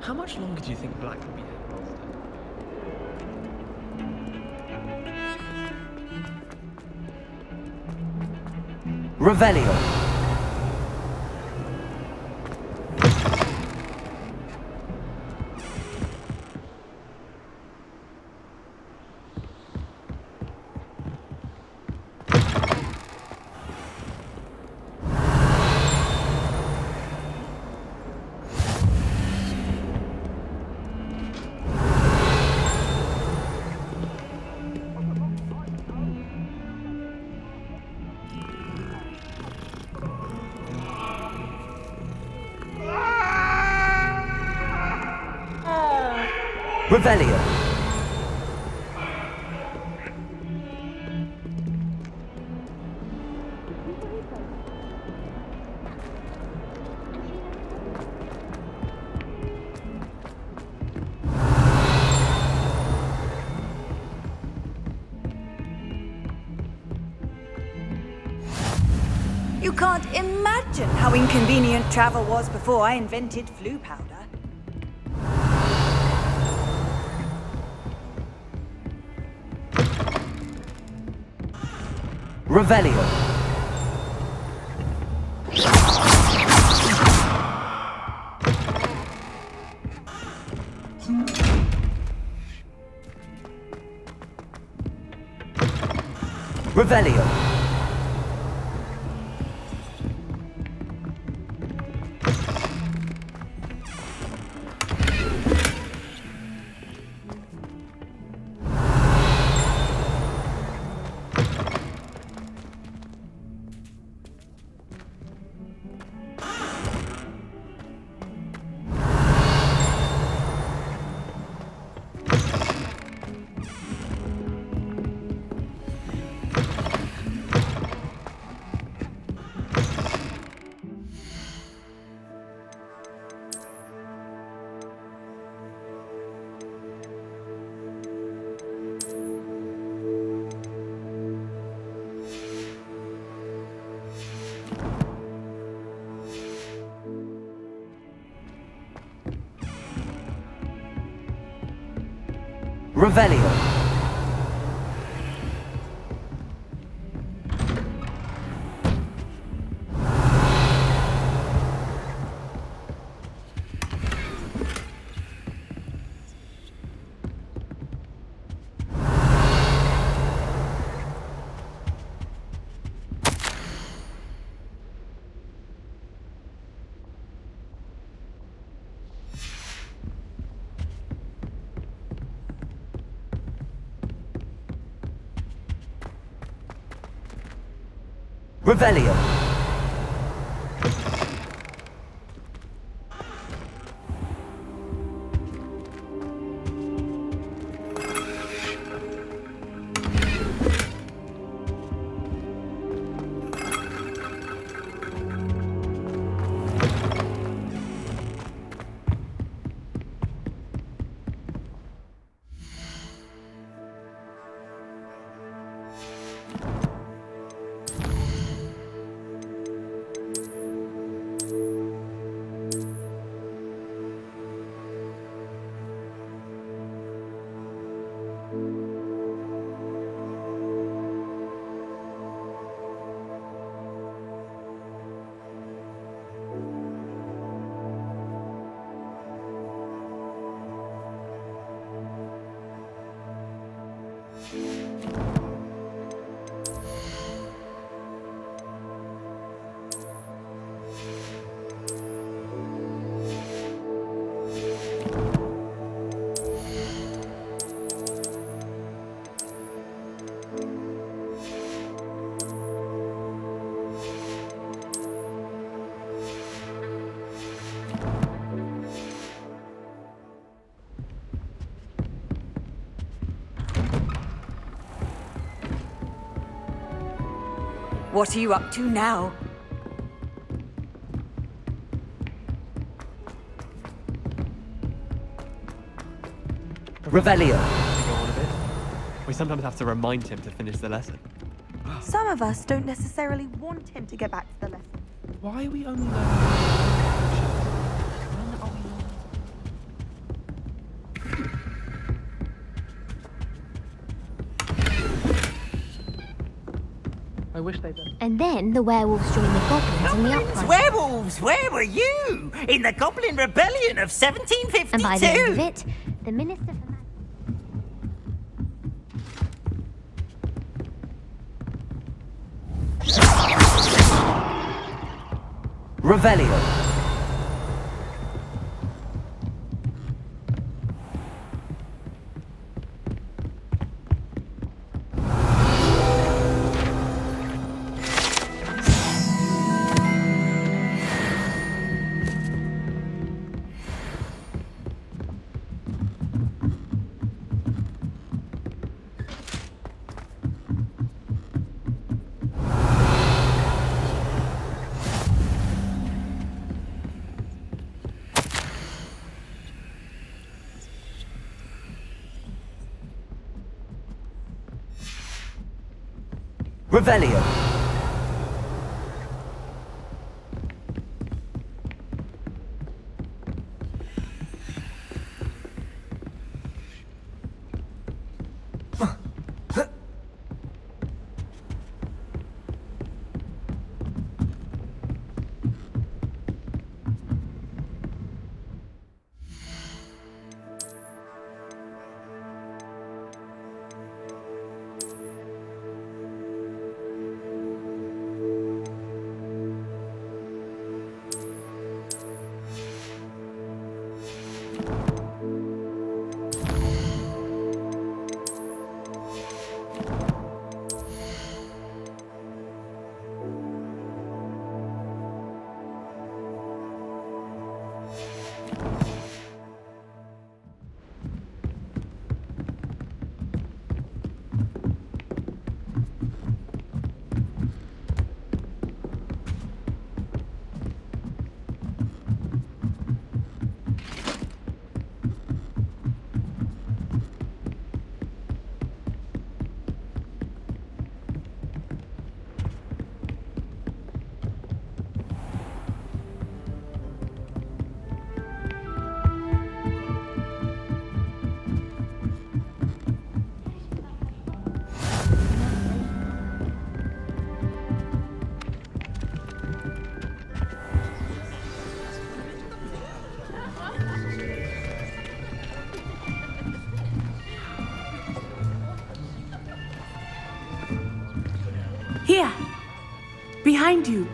How much longer do you think Black will be here, Master? Revelio. Revelio. You can't imagine how inconvenient travel was before I invented flu powder. Revelio. Revelio. Revelio. Revelio. What are you up to now? Revelio. To go on a bit. We sometimes have to remind him to finish the lesson. Some of us don't necessarily want him to get back to the lesson. Why are we only learning? When are we learning? I wish they'd done. And then the werewolves joined the goblins in the uprising. Werewolves, where were you? In the Goblin Rebellion of 1752? And by the end of it, the Minister for Magic... Revelio. Revelio. Here, behind you.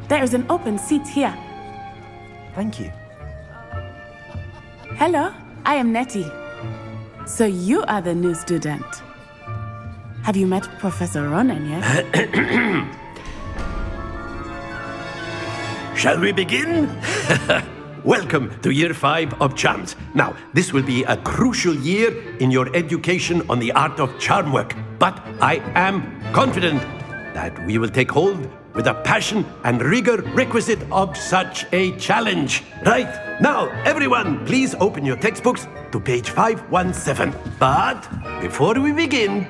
There is an open seat here. Thank you. Hello, I am Nettie. So you are the new student. Have you met Professor Ronan yet? Shall we begin? Welcome to Year 5 of Charms. Now, this will be a crucial year in your education on the art of charm work, but I am confident that we will take hold with the passion and rigor requisite of such a challenge. Right, now, everyone, please open your textbooks to page 517. But before we begin,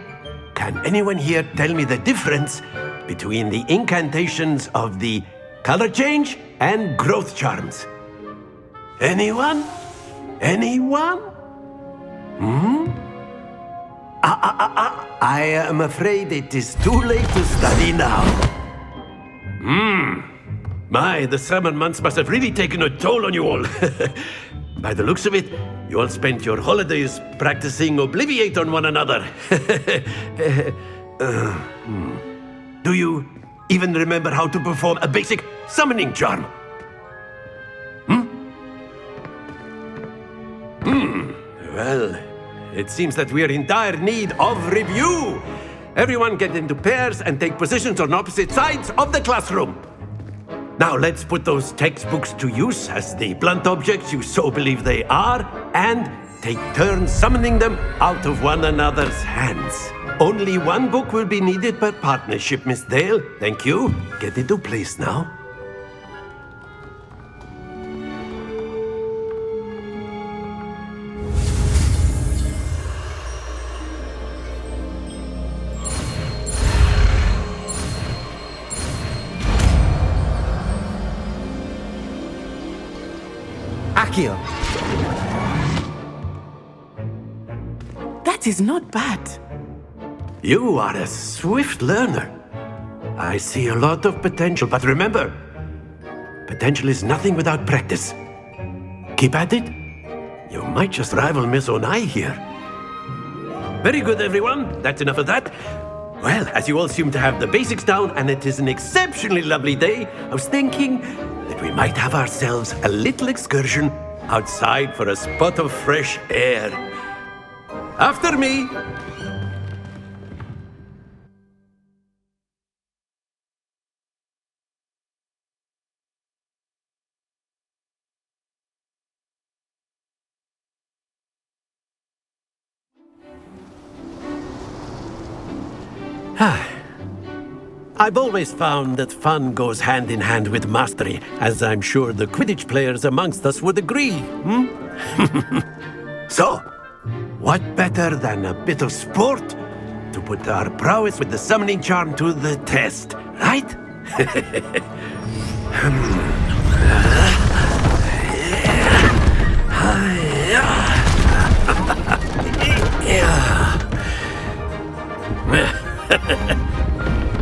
can anyone here tell me the difference between the incantations of the color change and growth charms? Anyone? Anyone? I am afraid it is too late to study now. My, the summer months must have really taken a toll on you all. By the looks of it, you all spent your holidays practicing Obliviate on one another. Do you even remember how to perform a basic summoning charm? Well, it seems that we are in dire need of review. Everyone get into pairs and take positions on opposite sides of the classroom. Now let's put those textbooks to use as the blunt objects you so believe they are, and take turns summoning them out of one another's hands. Only one book will be needed per partnership, Miss Dale. Thank you. Get into place now. Accio. That is not bad. You are a swift learner. I see a lot of potential, but remember, potential is nothing without practice. Keep at it. You might just rival Miss Onai here. Very good, everyone. That's enough of that. Well, as you all seem to have the basics down, and it is an exceptionally lovely day, I was thinking that we might have ourselves a little excursion outside for a spot of fresh air. After me. I've always found that fun goes hand in hand with mastery, as I'm sure the Quidditch players amongst us would agree. So, what better than a bit of sport to put our prowess with the summoning charm to the test, right?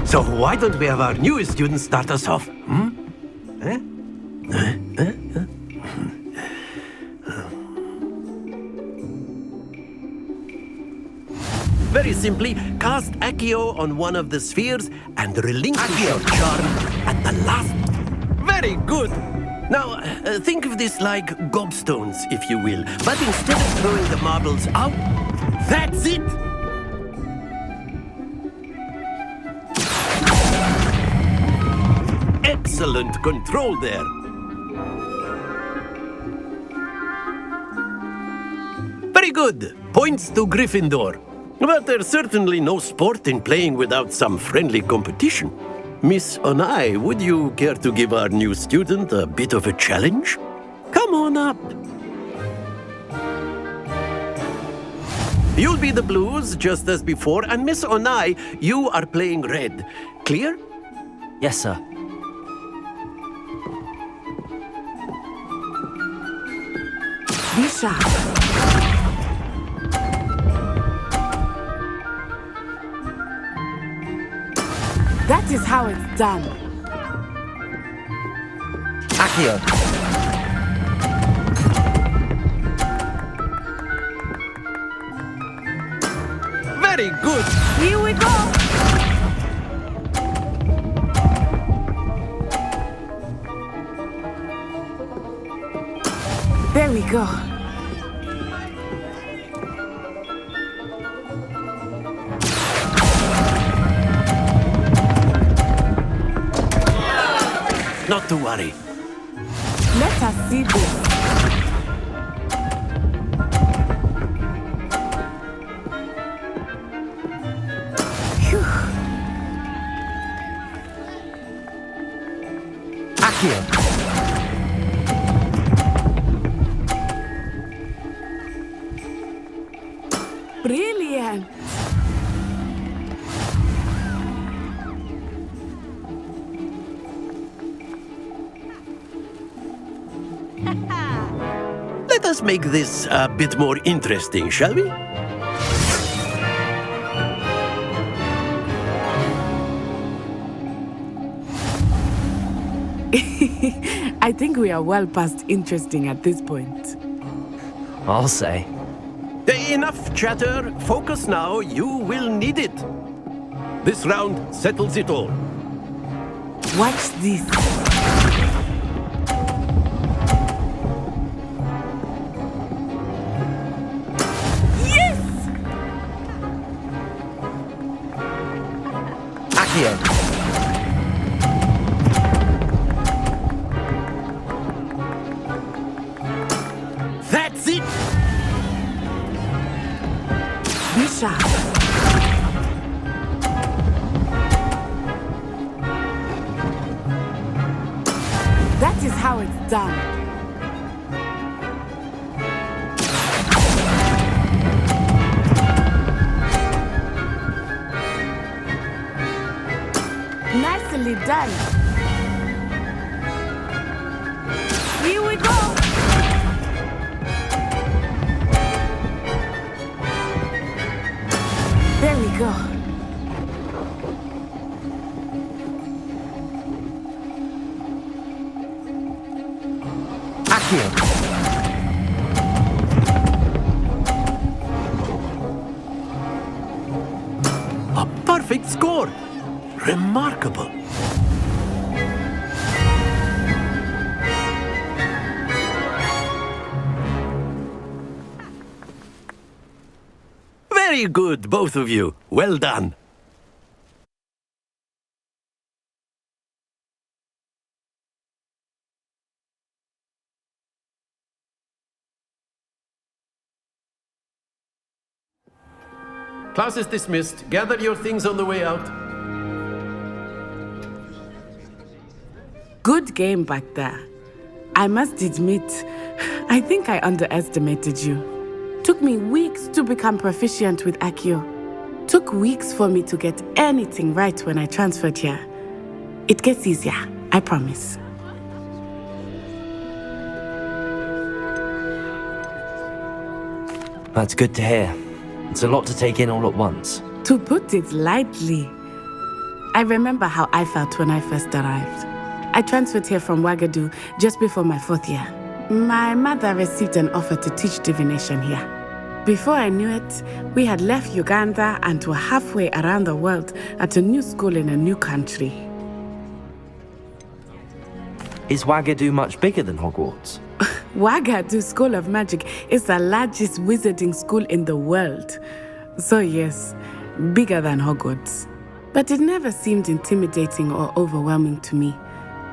So why don't we have our newest student start us off? Very simply, cast Accio on one of the spheres and relinquish your charm at the last. Very good. Now, think of this like gobstones, if you will. But instead of throwing the marbles out, that's it! Excellent control there. Very good. Points to Gryffindor. But there's certainly no sport in playing without some friendly competition. Miss Onai, would you care to give our new student a bit of a challenge? Come on up. You'll be the blues, just as before, and Miss Onai, you are playing red. Clear? Yes, sir. Be sharp. That is how it's done. Accio. Very good. Here we go. There we go. Not to worry. Let us see this. Phew. Accio. Brilliant. Let us make this a bit more interesting, shall we? I think we are well past interesting at this point. I'll say. Enough chatter. Focus now. You will need it. This round settles it all. Watch this. Yes! Accio. That's it! Be sharp. That is how it's done. Nicely done. Here we go. There we go. Accio. A perfect score! Remarkable. Very good, both of you. Well done. Class is dismissed. Gather your things on the way out. Good game back there. I must admit, I think I underestimated you. Took me weeks to become proficient with Accio. Took weeks for me to get anything right when I transferred here. It gets easier, I promise. That's good to hear. It's a lot to take in all at once. To put it lightly, I remember how I felt when I first arrived. I transferred here from Ouagadougou just before my 4th year. My mother received an offer to teach divination here. Before I knew it, we had left Uganda and were halfway around the world at a new school in a new country. Is Ouagadougou much bigger than Hogwarts? Ouagadougou School of Magic is the largest wizarding school in the world. So yes, bigger than Hogwarts. But it never seemed intimidating or overwhelming to me.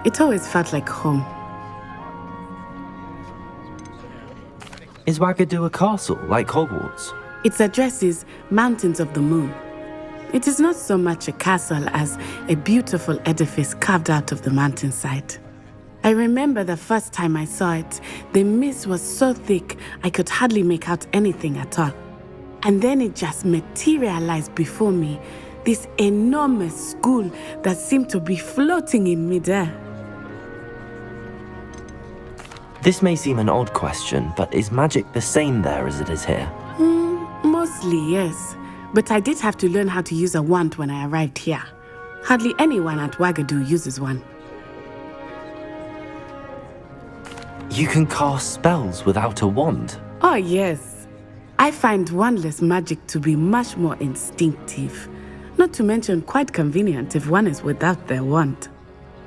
It always felt like home. Is Ouagadougou a castle, like Hogwarts? Its address is Mountains of the Moon. It is not so much a castle as a beautiful edifice carved out of the mountainside. I remember the first time I saw it, the mist was so thick I could hardly make out anything at all. And then it just materialized before me, this enormous school that seemed to be floating in midair. This may seem an odd question, but is magic the same there as it is here? Mostly, yes. But I did have to learn how to use a wand when I arrived here. Hardly anyone at Ouagadougou uses one. You can cast spells without a wand. Oh, yes. I find wandless magic to be much more instinctive. Not to mention quite convenient if one is without their wand.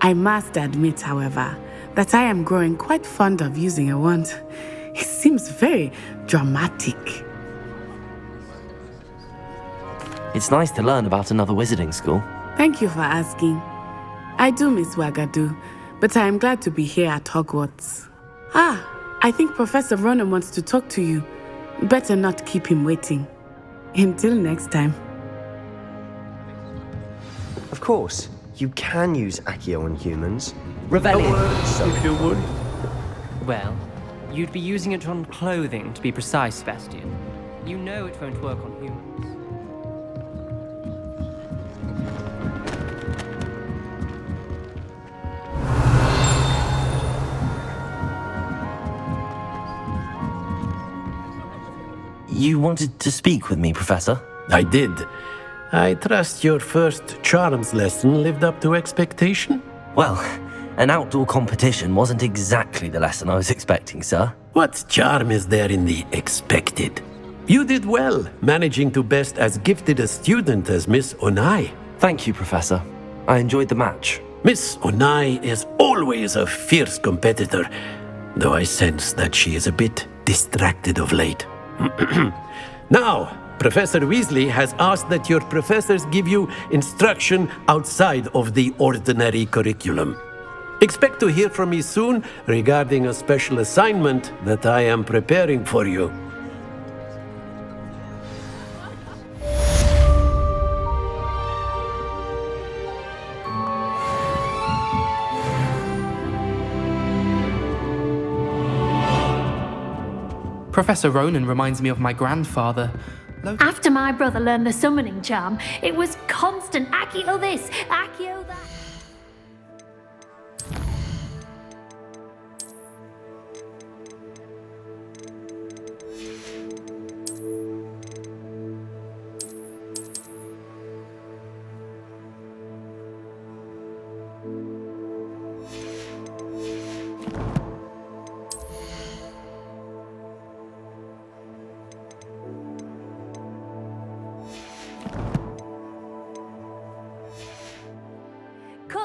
I must admit, however, that I am growing quite fond of using a wand. It seems very dramatic. It's nice to learn about another wizarding school. Thank you for asking. I do miss Ouagadougou, but I am glad to be here at Hogwarts. I think Professor Ronan wants to talk to you. Better not keep him waiting. Until next time. Of course, you can use Accio on humans. Rebellion. If you would. Well, you'd be using it on clothing, to be precise, Sebastian. You know it won't work on humans. You wanted to speak with me, Professor? I did. I trust your first charms lesson lived up to expectation? Well, an outdoor competition wasn't exactly the lesson I was expecting, sir. What charm is there in the expected? You did well, managing to best as gifted a student as Miss Onai. Thank you, Professor. I enjoyed the match. Miss Onai is always a fierce competitor, though I sense that she is a bit distracted of late. Now, Professor Weasley has asked that your professors give you instruction outside of the ordinary curriculum. Expect to hear from me soon regarding a special assignment that I am preparing for you. Professor Ronan reminds me of my grandfather. After my brother learned the summoning charm, it was constant Accio this, Accio that.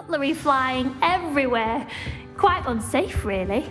cutlery flying everywhere. Quite unsafe, really.